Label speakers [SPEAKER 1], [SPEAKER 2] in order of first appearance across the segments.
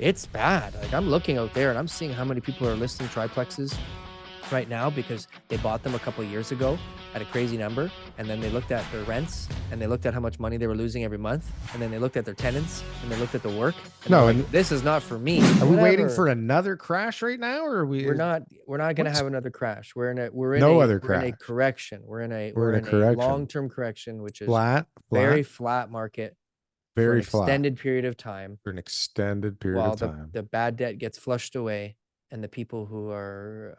[SPEAKER 1] It's bad. Like I'm looking out there and I'm seeing how many people are listing triplexes right now because they bought them a couple of years ago at a crazy number, and then they looked at their rents and they looked at how much money they were losing every month, and then they looked at their tenants and they looked at the work. And
[SPEAKER 2] no,
[SPEAKER 1] like,
[SPEAKER 2] and
[SPEAKER 1] this is not for me.
[SPEAKER 2] Are we waiting for another crash right now, or are we?
[SPEAKER 1] We're not going to have another crash. We're in a correction. We're in a long-term correction, which is very flat market.
[SPEAKER 2] Very
[SPEAKER 1] for an extended period of time.
[SPEAKER 2] For an extended period of time.
[SPEAKER 1] The bad debt gets flushed away, and the people who are,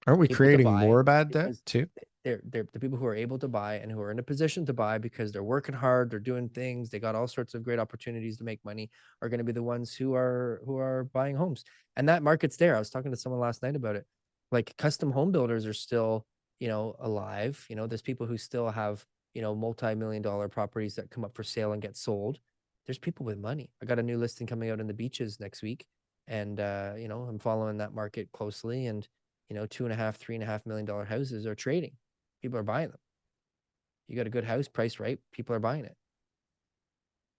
[SPEAKER 2] aren't we creating more bad debt too?
[SPEAKER 1] They're the people who are able to buy and who are in a position to buy because they're working hard, they're doing things, they got all sorts of great opportunities to make money, are going to be the ones who are buying homes. And that market's there. I was talking to someone last night about it. Like custom home builders are still, alive. There's people who still have multi-million-dollar properties that come up for sale and get sold. There's people with money. I got a new listing coming out in the beaches next week, and I'm following that market closely, and $2.5, $3.5 million houses are trading. People are buying them. You got a good house, priced right, people are buying it.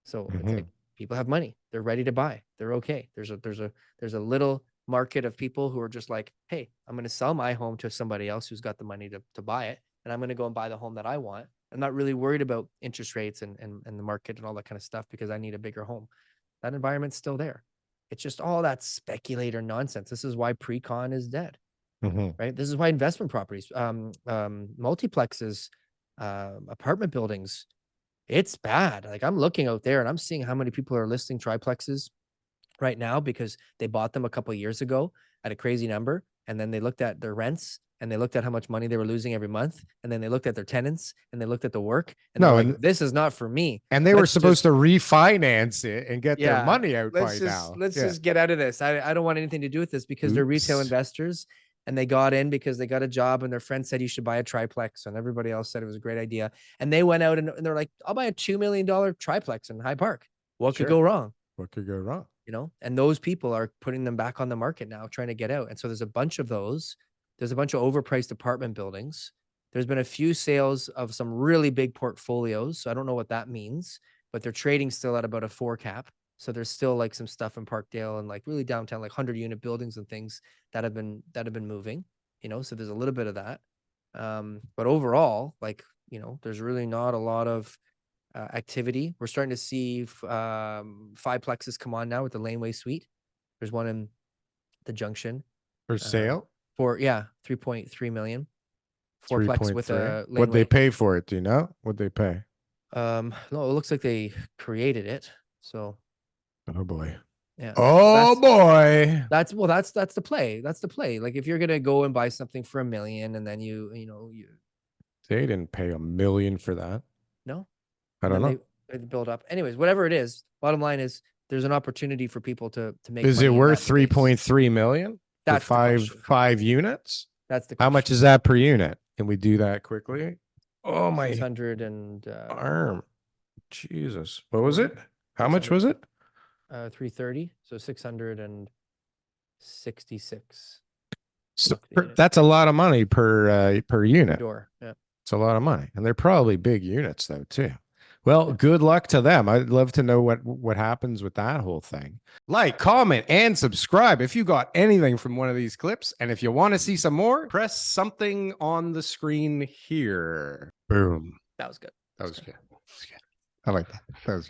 [SPEAKER 1] So it's like people have money, they're ready to buy, they're okay. There's a little market of people who are just like, hey, I'm going to sell my home to somebody else who's got the money to buy it, and I'm going to go and buy the home that I want. I'm not really worried about interest rates and the market and all that kind of stuff because I need a bigger home. That environment's still there. It's just all that speculator nonsense. This is why pre-con is dead, right? This is why investment properties, multiplexes, apartment buildings, it's bad. Like I'm looking out there and I'm seeing how many people are listing triplexes right now because they bought them a couple of years ago at a crazy number, and then they looked at their rents and they looked at how much money they were losing every month, and then they looked at their tenants and they looked at the work, and they're like, this is not for me.
[SPEAKER 2] And they were supposed to refinance it and get their money out by now.
[SPEAKER 1] Let's just get out of this. I don't want anything to do with this because they're retail investors, and they got in because they got a job and their friend said you should buy a triplex, and everybody else said it was a great idea. And they went out and they're like, I'll buy a $2 million triplex in High Park. What could go wrong?
[SPEAKER 2] What could go wrong?
[SPEAKER 1] And those people are putting them back on the market now, trying to get out. And so there's a bunch of those. There's a bunch of overpriced apartment buildings. There's been a few sales of some really big portfolios. So I don't know what that means, but they're trading still at about a 4 cap. So there's still like some stuff in Parkdale and like really downtown, like 100-unit buildings and things that have been moving, so there's a little bit of that. But overall, like, there's really not a lot of activity. We're starting to see 5plexes come on now with the Laneway Suite. There's one in the Junction
[SPEAKER 2] for sale.
[SPEAKER 1] 3.3 million. 4plex with a Laneway.
[SPEAKER 2] What'd they pay for it? Do you know? What'd they pay?
[SPEAKER 1] No, it looks like they created it. So.
[SPEAKER 2] Oh boy.
[SPEAKER 1] Yeah.
[SPEAKER 2] Oh boy.
[SPEAKER 1] That's the play. That's the play. Like if you're gonna go and buy something for $1 million, and then you
[SPEAKER 2] they didn't pay $1 million for that.
[SPEAKER 1] No,
[SPEAKER 2] I don't know.
[SPEAKER 1] They build up. Anyways, whatever it is. Bottom line is there's an opportunity for people to make.
[SPEAKER 2] Is it worth 3.3 million?
[SPEAKER 1] That's
[SPEAKER 2] five units.
[SPEAKER 1] That's the
[SPEAKER 2] question. How much is that per unit? Can we do that quickly? Oh my
[SPEAKER 1] 600 and
[SPEAKER 2] arm. Jesus. What was it? How much was it?
[SPEAKER 1] 330. So 666.
[SPEAKER 2] So that's a lot of money per unit.
[SPEAKER 1] Yeah.
[SPEAKER 2] It's a lot of money. And they're probably big units though too. Well, good luck to them. I'd love to know what happens with that whole thing. Like, comment, and subscribe if you got anything from one of these clips. And if you want to see some more, press something on the screen here. Boom.
[SPEAKER 1] That was good.
[SPEAKER 2] That was good. I like that. That was good.